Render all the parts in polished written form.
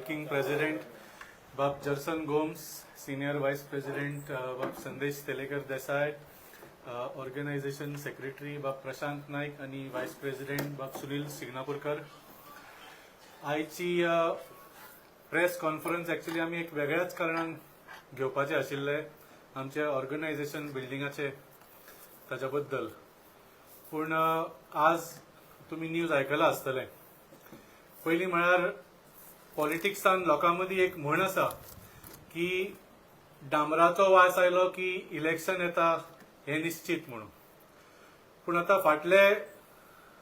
Working president बाब जर्सन Gomes, senior vice president बाब संदेश तेलेकर देसाय, ऑर्गनायझेशन सेक्रेटरी बाब प्रशांत नाईक आणि वाइस प्रेसिडेंट बाब सुनील सिग्नापूरकर. आयची प्रेस कॉन्फरन्स एक्चुअली आम्ही एक वेगळ्याच कारणान घेवपाचे आशिल्ले आमचे ऑर्गनायझेशन बिल्डिंगाचे ताच्या बद्दल. पूण आज तुम्ही न्यूज आयकला आसतले. पयलीं म्हळ्यार पॉलिटिक्सान लोकां मदीं एक म्हण आसा की डांबराचो वास आयलो की इलेक्शन येता हे निश्चित म्हणून. पूण आता फाटले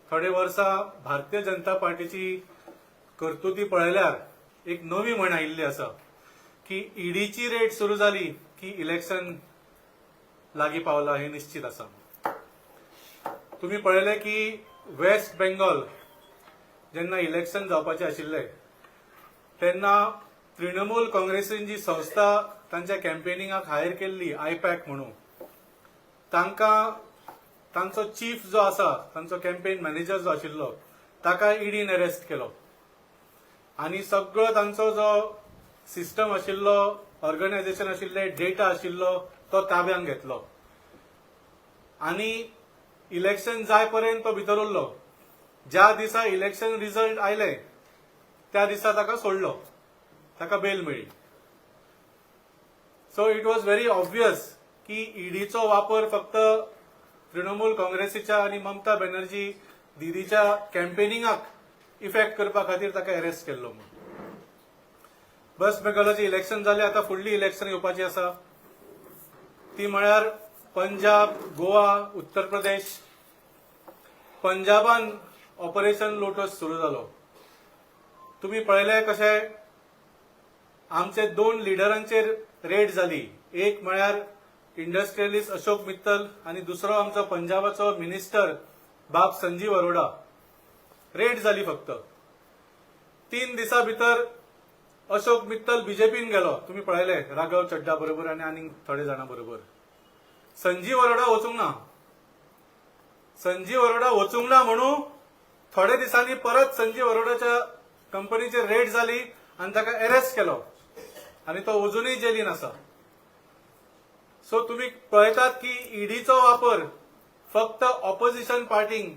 थोडे वर्सां भारतीय जनता पार्टीची कर्तुती पळयल्यार एक नवी म्हण आयिल्ली आसा की ईडीची रेड सुरू जाली की इलेक्शन लागीं पावला हे निश्चित आसा. तुम्ही पळयले की वेस्ट बेंगॉल जेन्ना इलेक्शन जावपाचे आशिल्ले तेन्ना तृणमूल काँग्रेसीन जी संस्था तांच्या कॅम्पेनिंगाक हायर केल्ली आयपॅक म्हणून, तांकां तांचो चीफ जो आसा, तांचो कॅम्पेन मॅनेजर जो आशिल्लो ताका ईडीन अरेस्ट केलो आणि सगळो तांचो जो सिस्टम आशिल्लो, ऑर्गनायझेशन आशिल्ले, डेटा आशिल्लो तो ताब्यात घेतलो आणि इलेक्शन जाय पर्यंत तो भितर उरलो. ज्या दिसा इलेक्शन रिझल्ट आयले त्या दिसा ताका सोडलो, ताका बेल मेळ्ळी. So it was very obvious की ईडीचो वापर फक्त तृणमूल काँग्रेसीच्या आणि ममता बॅनर्जी दिदीच्या कॅम्पेनिंगाक इफेक्ट करपा खातीर ताका अरेस्ट केल्लो म्हणून. वेस्ट बेंगॉलाची इलेक्शन जाले, आता फुडली इलेक्शन येवपाची आसा. ती म्हळ्यार पंजाब, गोवा, उत्तर प्रदेश. पंजाबान ऑपरेशन लोटस सुरू जालो. तुम्ही पळयले कशे आमचे 2 लिडरांचेर रेड जाली. एक म्हळ्यार इंडस्ट्रियलिस्ट अशोक मित्तल आणि दुसरो आमचो पंजाबाचो मिनिस्टर बाब संजीव अरोडा. रेड जाली फक्त 3 दिसा भितर. अशोक मित्तल बीजेपीन गेलो, तुम्ही पळयले राघव चड्डा बरोबर आणि थोडे जाणां बरोबर. संजीव अरोडा वचूंक ना. संजीव अरोडा वचूंक ना म्हणून थोडे दिसांनी परत संजीव अरोडाच्या कंपनीचेर रेड जाली आणि ताका अरेस्ट केलो आणि तो अजूनही जेलीन आसा. सो तुम्ही पळयतात की ईडीचो वापर फक्त ऑपोजिशन पार्टींक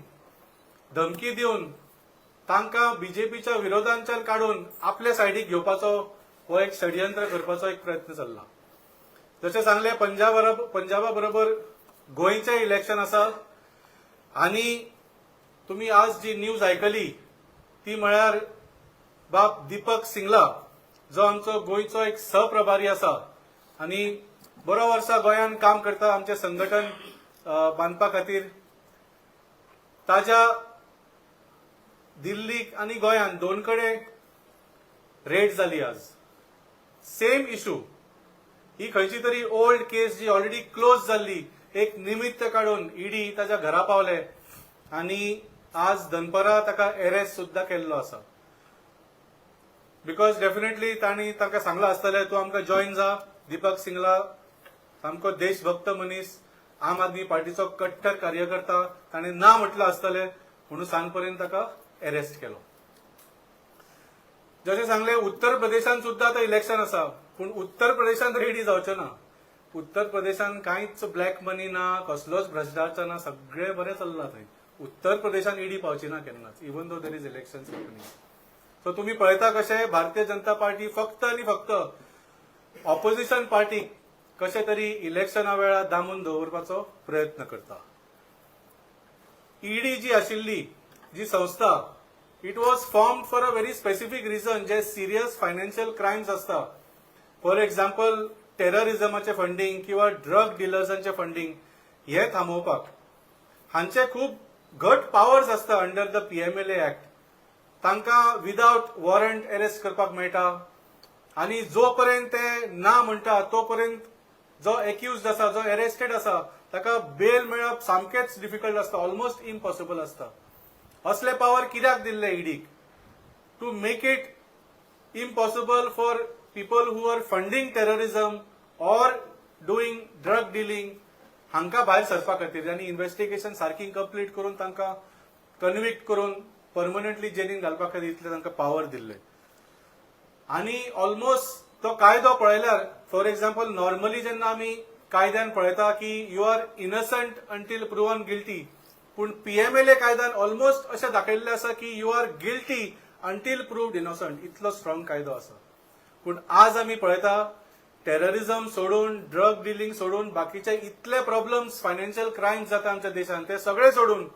धमकी दिवन तांकां बीजेपीच्या विरोधांच्यान काढून आपल्या सायडीक घेवपाचो हो एक षडयंत्र करपाचो एक प्रयत्न चल्ला. जशें सांगले पंजाबा बरोबर गोंयचें इलेक्शन आसा आणि तुम्ही आज जी न्यूज आयकली ती म्हळ्यार बाब दीपक सिंगला जो आमचो गोंयचो एक सहप्रभारी आसा आणि बरो वर्सा गोंयान काम करता आमचे संघटन बांदपा खातीर. ताज्या दिल्लीक आणि गोंयान 2 कडेन रेड जाली आज. सेम इशू, ही खंयची तरी ओल्ड केस जी ऑलरेडी क्लोज जाल्ली एक निमित्त काढून ईडी ताच्या घरा पावले आणि आज दनपारा ताका अरेस्ट सुद्धा केल्लो आसा. बिकॉज डेफिनेटली तांणी तांकां सांगला आसतलें तूं आमकां जॉईन जा. दीपक सिंगला सामको देशभक्त मनीस, आम आदमी पार्टीचो कट्टर कार्यकर्ता. ताणें ना म्हटलं आसतलें म्हणून सांग पर्यंत ताका अरेस्ट केलो. जशें सांगले उत्तर प्रदेशान सुद्धा आता इलेक्शन आसा, पूण उत्तर प्रदेशान रेडी जावचें ना. उत्तर प्रदेशान कांयच ब्लॅक मनी ना, कसलोच भ्रष्टाचार ना, सगळे बरें चल्लां थंय. उत्तर प्रदेशान ईडी पावची ना केन्नाच, even though there is election happening. So तुम्ही पळयता कशें भारतीय जनता पार्टी फक्त आनी फक्त ऑपोजिशन पार्टीक कशे तरी इलेक्शना वेळार दामून दवरपाचो प्रयत्न करता. ईडी जी आशिल्ली जी संस्था, it was formed for a very specific reason. जे सिरियस फायनान्शियल क्रायम्स असता, फॉर एक्झाम्पल टेररिझमाचे फंडिंग किंवा ड्रग डिलर्सांचे फंडिंग, हे थांबोवपाक हांचे खूप घट पावर्स असता अंडर द पीएमएलए ऍक्ट. तांकां विदाउट वॉरंट अरेस्ट करपाक मेळटा आणि जोपर्यंत ते ना म्हणटा तोपर्यंत जो एक्युज्ड आसा, जो अरेस्टेड आसा, ताका बेल मेळप सामकेच डिफिकल्ट आसता, ऑलमोस्ट इम्पॉसिबल आसता. असले पावर कित्याक दिल्ले ईडीक? To make it impossible for people who are funding terrorism or doing drug dealing हांका भायर सरपा खातीर आनी इन्व्हेस्टिगेशन सारकी कंप्लीट करून तांकां कन्विक्ट करून परमनंटली जेलीन घालपा खातीर इतले तांकां पावर दिल्ले. आणि ऑलमोस्ट तो कायदो पळयल्यार फॉर एक्झाम्पल नॉर्मली जेन्ना आमी कायद्यान पळयता की you are innocent until proven guilty, पूण पीएमएलए कायद्यान ऑलमोस्ट अशें दाखयल्लें आसा की you are guilty until proved innocent. इतलो स्ट्रॉंग कायदो आसा. पूण आज आमी पळयता टेररिझम सोडून, ड्रग डिलिंग सोडून, बाकीचे इतले प्रॉब्लेम्स, फायनान्शियल क्रायम्स जाता आमच्या देशांत, ते सगळे सोडून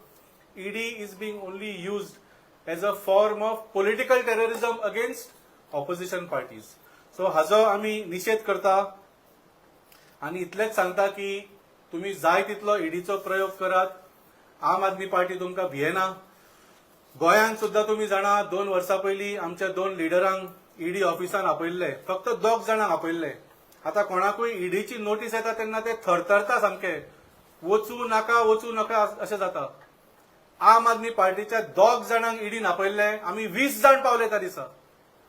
ED is being only used as a form of political terrorism against opposition parties. So हाजो आमी निशेध करता आणि इतलेच सांगता की तुम्ही जाय तितलो ईडीचो प्रयोग करात. आम आदमी पार्टी तुमकां भियेना. गोंयांत सुद्धा तुम्ही जाणा 2 वर्सां पयलीं आमच्या 2 लिडरांक ईडी ऑफिसान आपयल्ले, फक्त 2 जाणांक आपयल्ले. आता कोणाकूय ईडीची नोटीस येता तेन्ना ते थरथरता सामके, वचू नाका अशें जाता. आम आदमी पार्टीच्या 2 जाणांक ईडीन आपयल्ले, आमी 20 जाण पावले त्या दिसा.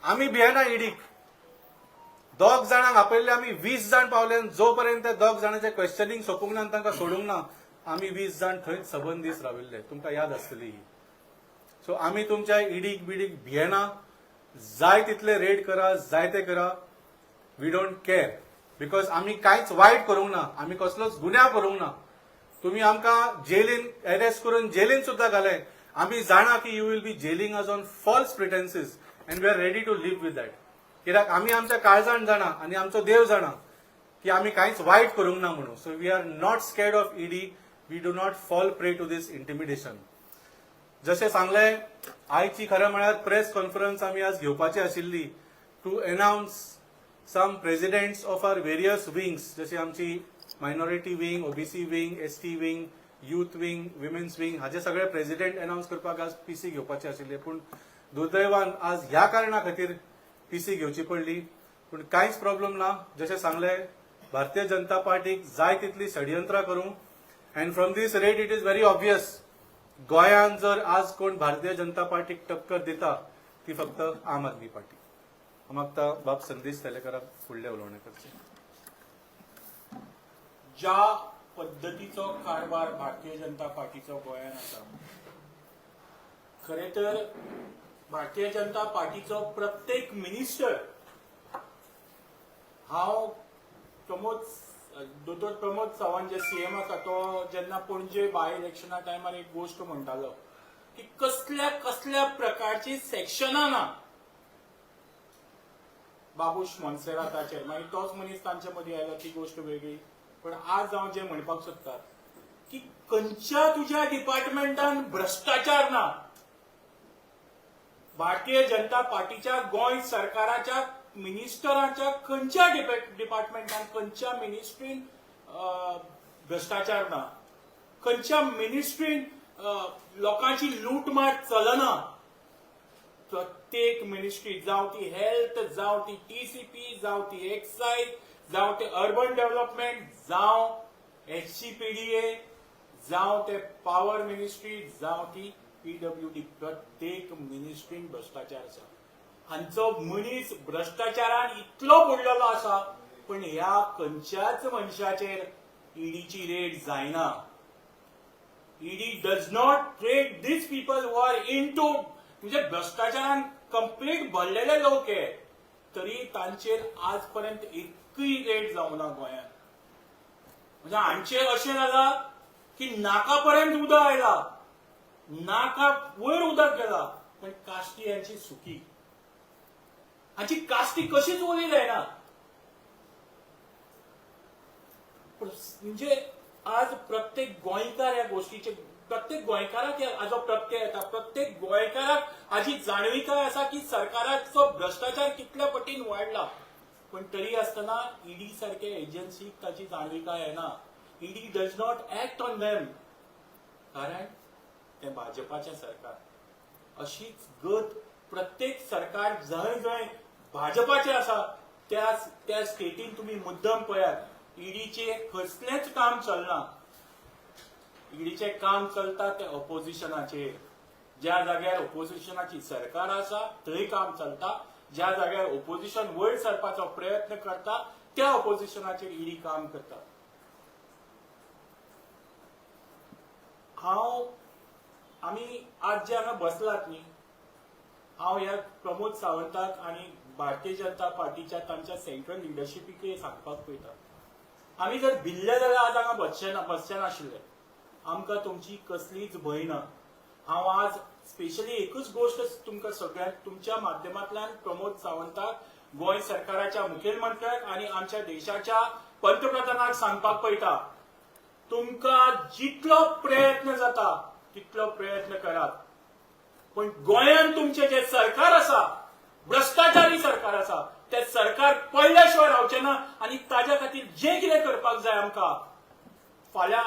आमी भियेना ईडीक. 2 जाणांक आपयल्ले, आमी 20 जाण पावले. जो पर्यंत 2 जाणांचे क्वेश्चनिंग सोपूंक ना, तांकां सोडूंक ना, आमी 20 जाण थंय सबंद दीस राविल्ले. तुमकां याद आसतली ही. सो आमी तुमच्या ईडीक बिडीक भियेना. जाय तितले रेड करा, जाय ते करा. वी डोंट केअर, बिकॉज आमी कांयच वायट करूंक ना, आमी कसलोच गुन्यांव करूंक ना. तुम्ही आमकां जेलीन अरेस्ट करून जेलीन सुद्दां घाले, आमी जाणा की you will be jailing us on false pretences and we are ready to live with that. कित्याक आमी आमच्या काळजान जाणा आनी आमचो देव जाणा की आमी कांयच वायट करूंक ना म्हणून. So we are not scared of ED. We do not fall prey to this intimidation. जशें सांगले, आयची खरें म्हळ्यार प्रेस कॉन्फरन्स आमी आज घेवपाची आशिल्ली to announce some presidents of our various wings, जशी आमची minority wing, OBC wing, ST wing, youth wing, women's wing, हाचे सगळे प्रेसिडेंट अनाउन्स करपाक आज पीसी घेवपाचे आशिल्ले. पूण दुर्दैवान आज ह्या कारणा खातीर पीसी घेवची पडली. पूण कांयच प्रॉब्लेम ना. जशें सांगले, भारतीय जनता पार्टीक जाय तितली षडयंत्रां करूं. And from this rate it is very obvious, गोंयांत जर आज कोण भारतीय जनता पार्टीक टक्कर दिता ती फक्त आम आदमी पार्टी. हांव मागता बाब संदेश तेलेकराक फुडले उलोवणें करचें. ज्या पद्धतीचो कारभार भारतीय जनता पार्टीचो गोंयांत आसा, खरे तर भारतीय जनता पार्टीचो प्रत्येक मिनिस्टर, हांव दोतोर प्रमोद सावंत जे सीएम आसा, तो जेन्ना पणजे बाय इलेक्शना टायमार एक गोष्ट म्हणटालो की कसल्या कसल्या प्रकारची सेक्शनां ना बाबूश मोन्सेराताचेर. मागीर तोच मनीस तांचे मदीं आयलो, ती गोष्ट वेगळी. पण आज हांव जे म्हणपाक सोदता की खंयच्या तुज्या डिपार्टमेंटान भ्रष्टाचार ना. भारतीय जनता पार्टीच्या गोंय सरकाराच्या मिनिस्टरांच्या खंयच्या डिपार्टमेंटान, खंयच्या मिनिस्ट्रीन भ्रष्टाचार ना. खंयच्या मिनिस्ट्रीन लोकांची लूटमार चलना. प्रत्येक मिनिस्ट्री, जावं ती हेल्थ, जावं ती टीसीपी, जावं ती एक्सायज, जावं ते अर्बन डेव्हलपमेंट, जावं एचसीपीडीए, जावं ते पॉवर मिनिस्ट्री, जावं ती पीडब्ल्यूडी, प्रत्येक मिनिस्ट्रीन भ्रष्टाचार आसा. हांचो मनीस भ्रष्टाचारान इतलो बुडलेलो आसा, पण ह्या खंयच्याच मनशाचेर ईडीची रेड जायना. ED does not trade these people who are into, म्हणजे भ्रष्टाचारान कंप्लीट भरलेले लोक हे, तरी तांचेर आज पर्यंत एकूय रेड जावना गोंयांत. म्हणजे हांचेर अशें जाला की नाका पर्यंत उदक आयला, नाका वयर उदक गेला, पण काश्टी यांची सुकी. हाची कास्ती कशीच उरी जायना. म्हणजे आज प्रत्येक गोंयकार ह्या गोष्टीचे, प्रत्येक गोंयकाराक हाजो प्रत्यय येता. प्रत्येक गोंयकाराक हाची जाणविकाय आसा की सरकाराचो भ्रष्टाचार कितल्या पटीन वाडला. पण तरी आसतना ईडी सारखे एजन्सीक ताची जाणविकाय येना. ED does not act on them, कारण ते भाजपाचें सरकार. अशीच गत प्रत्येक सरकार जंय जंय भाजपाचे आसा त्या स्टेटीन तुम्ही मुद्दम पळयात, ईडीचे कसलेंच काम चलना. ईडीचे काम चलता ते ऑपोजिशनाचेर. ज्या जाग्यार ऑपोजिशनाची सरकार आसा थंय काम चलता. ज्या जाग्यार ऑपोजिशन वयर सरपाचो प्रयत्न करता त्या ऑपोजिशनाचेर ईडी काम करता. आमी आज जे हांगा बसलात न्ही, हांव ह्या प्रमोद सावंताक आनी भारतीय जनता पार्टीच्या तांच्या सेंट्रल लिडरशिपीक सांगपाक पळयता, आमी जर भिल्ले जाल्यार आज हांगा बसचे नाशिल्ले. आमकां तुमची कसलीच भंय ना. हांव आज स्पेशली एकूच गोष्ट तुमकां सगळ्यांक तुमच्या माध्यमांतल्यान प्रमोद सावंताक, गोंय सरकाराच्या मुखेलमंत्र्याक आणि आमच्या देशाच्या पंतप्रधानाक सांगपाक पळयता, तुमकां जितलो प्रयत्न जाता तितलो प्रयत्न करात. पण गोंयांत तुमचे जे सरकार आसा, भ्रष्टाचारी सरकार आसा, ते सरकार पडल्या शिवाय रावचे ना. आणि ताज्या खातीर जे कितें करपाक जाय आमकां, फाल्यां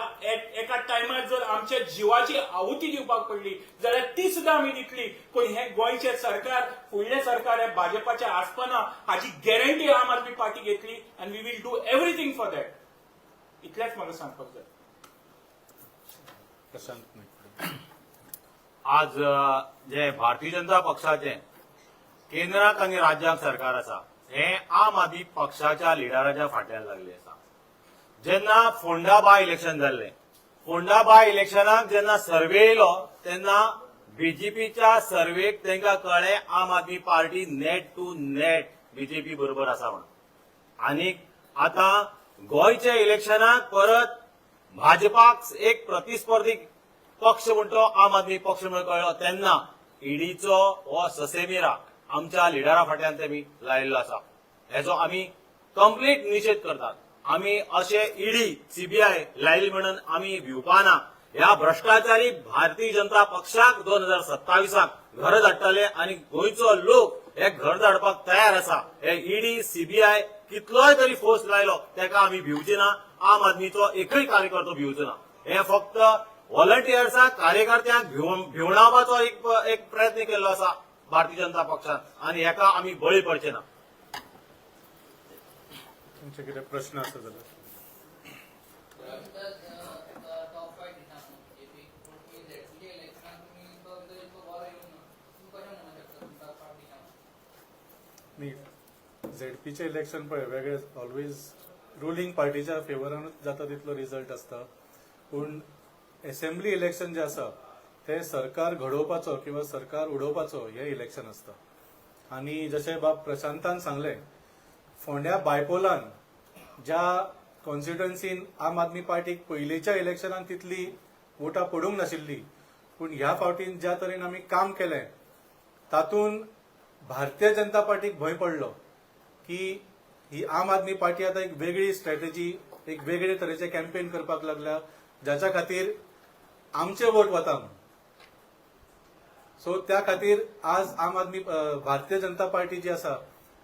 एका टायमार जर आमच्या जिवाची आहुती दिवपाक पडली जाल्यार ती सुद्दां आमी दितली. पण हे गोंयचे सरकार, फुडलें सरकार हे भाजपाचें आसपाना हाची गॅरंटी आम आदमी पार्टी घेतली. And we will do everything for that. इतलेंच म्हाका सांगपाक जाय. प्रशांत नाईक. आज जे भारतीय जनता पक्षाचे केंद्राक आणि राज्याक सरकार आसा, हे आम आदमी पक्षाच्या लिडराच्या फाटल्यान लागले आसा. जेन्ना फोंडा बाय इलेक्शन जाल्ले, फोंडा बाय इलेक्शनाक जेन्ना सर्वे येयलो तेन्ना बीजेपीच्या सर्वेक तांकां कळ्ळें Aam Aadmi Party net to net BJP बरोबर आसा म्हणून. आनीक आतां गोंयच्या इलेक्शनाक परत भाजपाक एक प्रतिस्पर्धी पक्ष म्हणतो आम आदमी पक्ष म्हणून कळ्ळो तेन्ना ईडीचो हो ससेमिरा आमच्या लिडरा फाटल्यान तेमी लायिल्लो आसा. हेचो आमी कंप्लीट निशेध करतात. आमी अशे ईडी सीबीआय लायली म्हणून आमी भिवपाना. ह्या भ्रष्टाचारी भारतीय जनता पक्षाक 2027 घर धाडटले आणि गोंयचो लोक हे घर धाडपाक तयार आसा. हे ईडी सीबीआय कितलोय तरी फोर्स लायलो तेका आमी भिवचे ना. आम आदमीचो एकय कार्यकर्तो भिवचो ना. हे फक्त व्हॉलंटियर्साक, कार्यकर्त्यांक भिवणावपाचो एक प्रयत्न केल्लो आसा भारतीय जनता पक्षान आणि हेका आमी बळी पडचे ना. तुमचे कितें प्रश्न आसा जाल्यार न्ही. झेडपीचे इलेक्शन पळय वेगळे, ऑलवेज रुलींग पार्टीच्या फेवरानूच जाता तितलो रिजल्ट आसता. पूण असेंब्ली इलेक्शन जे आसा ते सरकार घडोवपाचो किंवा सरकार उडोवपाचो हे इलेक्शन आसता. आणि जशें बाब प्रशांतान सांगलें, फोंड्या बायपोलान ज्या कॉन्स्टिट्युएन्सीन आम आदमी पार्टीक पयलींच्या इलेक्शनान तितली वोटां पडूंक नाशिल्ली, पूण ह्या फावटीन ज्या तरेन आमी काम केलें तातूंत भारतीय जनता पार्टीक भंय पडलो की ही आम आदमी पार्टी आतां एक वेगळी स्ट्रॅटेजी, एक वेगळे तरेचे कॅम्पेन करपाक लागल्या जाच्या खातीर आमचे वोट वता. सो त्या खातीर आज आम आदमी भारतीय जनता पार्टी जी आसा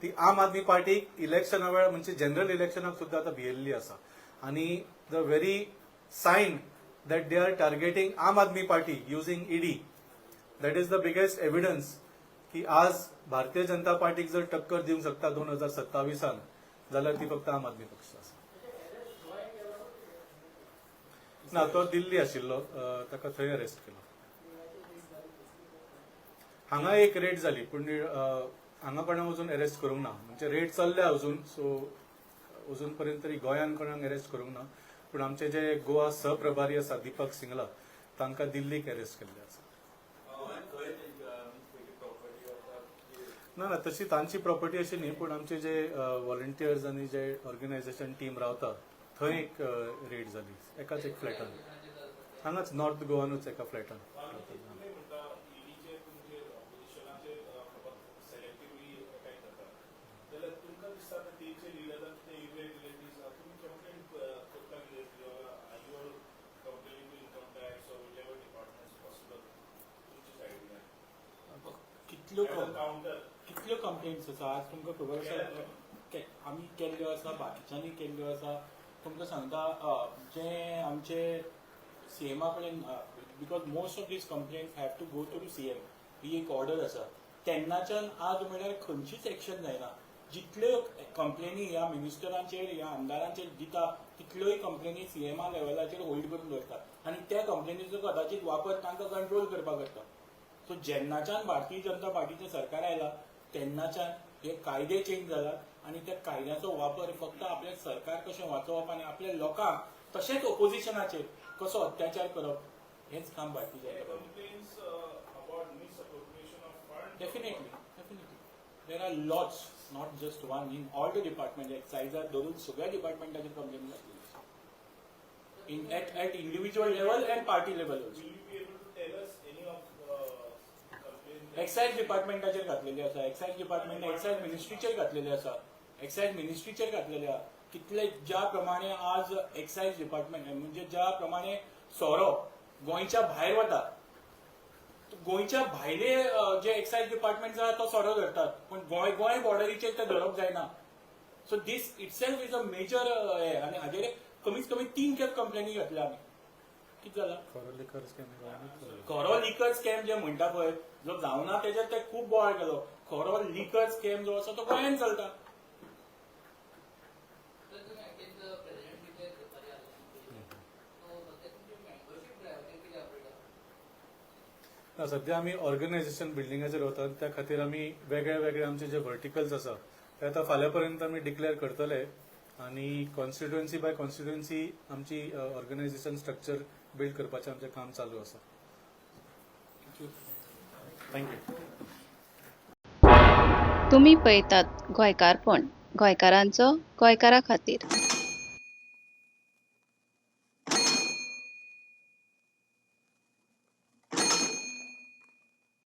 ती आम आदमी पार्टीक इलेक्शना वेळार म्हणजे जनरल इलेक्शनाक सुद्दां आतां भियेल्ली आसा. आणि the very sign that they are targeting Aam Aadmi Party using ED, that is the biggest evidence की आज भारतीय जनता पार्टीक जर टक्कर दिवंक शकता 2027 जाल्यार ती फक्त आम आदमी पक्ष आसा. ना, तो दिल्ली आशिल्लो, ताका थंय अरेस्ट केलो. हांगा एक रेड जाली पूण हांगा कोणाक अजून अरेस्ट करूंक ना. म्हणजे रेड चल्ल्या अजून, सो अजून पर्यंत तरी गोंयान कोणाक अरेस्ट करूंक ना. पूण आमचे जे गोवा सहप्रभारी आसा दीपक सिंगला तांकां दिल्लीक अरेस्ट केल्ले आसा. ना, तशी तांची प्रॉपर्टी अशी न्ही, पूण आमचे जे व्हॉलंटियर्स आनी जे ऑर्गनायझेशन टीम रावता थंय एक रेड जाली एकाच एक फ्लॅटान. हांगाच नॉर्थ गोवानूच एका फ्लॅटान. कितल्यो कंप्लेंट्स आसा आज तुमकां खबर आसा, आमी केल्ल्यो आसा, बाकीच्यांनी केल्ल्यो आसा. तुमकां सांगता जे आमचे सीएमा कडेन, because most of these complaints have to go to CM, ही एक ऑर्डर आसा. तेन्नाच्यान आज म्हळ्यार खंयचीच एक्शन जायना. जितल्यो कंप्लेनी ह्या मिनिस्टरांचेर, ह्या आमदारांचेर दिता तितल्योय कंप्लेनी सीएमा लेवलाचेर होल्ड करून दवरतात आणि त्या कंप्लेनीचो कदाचित वापर तांकां कंट्रोल करपाक करता. सो जेन्नाच्यान भारतीय जनता पार्टीचें सरकार आयला तेन्नाच्यान हे कायदे चेंज जालात आणि त्या कायद्याचो वापर फक्त आपले सरकार कशें वाचोवप आणि आपल्या लोकांक तशेंच ओपोजिशनाचेर कसो अत्याचार करप हेच काम Bharatiya Janata Party. Definitely there are lots. Not just one, in all the department, एक्सायजार धरून सगळ्या डिपार्टमेंटाची कंप्लेन घातलेली आसा. In at individual level and party level also. Will you be able to tell us any of complaints? Excise डिपार्टमेंटाचेर घातलेली आसा, excise department excise मिनिस्ट्रीचेर घातलेली आसा, एक्सायज मिनिस्ट्रीचेर घातलेली आसा. कितले ज्या प्रमाणे आज एक्सायज डिपार्टमेंट म्हणजे ज्या प्रमाणे सोरो गोंयच्या भायर वता, गोंयच्या भायले जे एक्सायज डिपार्टमेंट आसा तो सोरो धरतात, पण गोंय बॉर्डरीचेर ते धरप जायना. So this itself is a major हे, आनी हाजेर कमीत कमी 3 खेप कंप्लेनी घातल्या आमी. कितें जाला? खरो लिकर स्कॅम जे म्हणटा पळय, जो जावना तेजेर ते खूब बोवाळ केलो. खरो लिकर स्कॅम जो आसा तो गोंयांत चलता. सध्या आमी ऑर्गनायझेशन बिल्डिंगाचेर वतात, त्या खातीर आमी वेगळे वेगळे आमचे जे वर्टिकल्स आसा ते आतां फाल्यां पर्यंत आमी डिक्लेअर करतले आनी कॉन्स्टिट्युएन्सी बाय कॉन्स्टिट्युएन्सी आमची ऑर्गनायझेशन स्ट्रक्चर बिल्ड करपाचें आमचें काम चालू आसा. थँक्यू. तुम्ही पळयतात गोंयकारपण, गोंयकारांचो गोंयकारा खातीर.